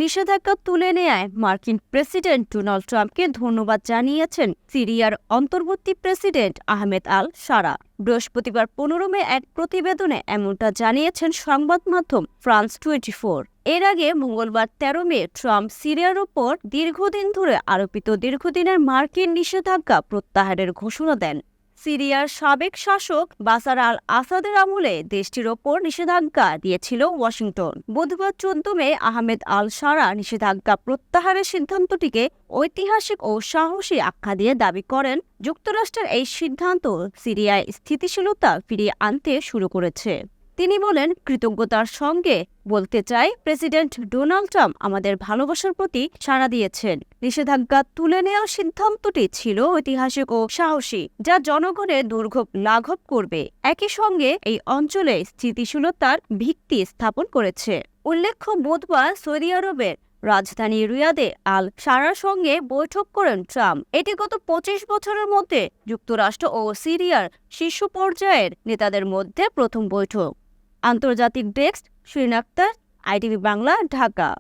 নিষেধাজ্ঞা তুলে নেয়ায় মার্কিন প্রেসিডেন্ট ডোনাল্ড ট্রাম্পকে ধন্যবাদ জানিয়েছেন সিরিয়ার অন্তর্বর্তী প্রেসিডেন্ট আহমেদ আল শারা। বৃহস্পতিবার 15 মে এক প্রতিবেদনে এমনটা জানিয়েছেন সংবাদ মাধ্যম ফ্রান্স 24। এর আগে মঙ্গলবার 13 মে ট্রাম্প সিরিয়ার ওপর দীর্ঘদিন ধরে আরোপিত দীর্ঘদিনের মার্কিন নিষেধাজ্ঞা প্রত্যাহারের ঘোষণা দেন। সিরিয়ার সাবেক শাসক বাশার আল আসাদের আমলে দেশটির ওপর নিষেধাজ্ঞা দিয়েছিল ওয়াশিংটন। বুধবার 14 মে আহমেদ আল শারা নিষেধাজ্ঞা প্রত্যাহারের সিদ্ধান্তটিকে ঐতিহাসিক ও সাহসী আখ্যা দিয়ে দাবি করেন, যুক্তরাষ্ট্রের এই সিদ্ধান্ত সিরিয়ায় স্থিতিশীলতা ফিরিয়ে আনতে শুরু করেছে। তিনি বলেন, কৃতজ্ঞতার সঙ্গে বলতে চাই, প্রেসিডেন্ট ডোনাল্ড ট্রাম্প আমাদের ভালোবাসার প্রতি সাড়া দিয়েছেন। নিষেধাজ্ঞা তুলে নেওয়ার সিদ্ধান্তটি ছিল ঐতিহাসিক ও সাহসী, যা জনগণের দুর্ভোগ লাঘব করবে, একই সঙ্গে এই অঞ্চলে স্থিতিশীলতার ভিত্তি স্থাপন করেছে। উল্লেখ্য, বুধবার সৌদি আরবের রাজধানী রিয়াদে আল শারার সঙ্গে বৈঠক করেন ট্রাম্প। এটি গত 25 বছরের মধ্যে যুক্তরাষ্ট্র ও সিরিয়ার শীর্ষ পর্যায়ের নেতাদের মধ্যে প্রথম বৈঠক। আন্তর্জাতিক ডেস্ক, শিরিন আক্তার, ITV বাংলা, ঢাকা।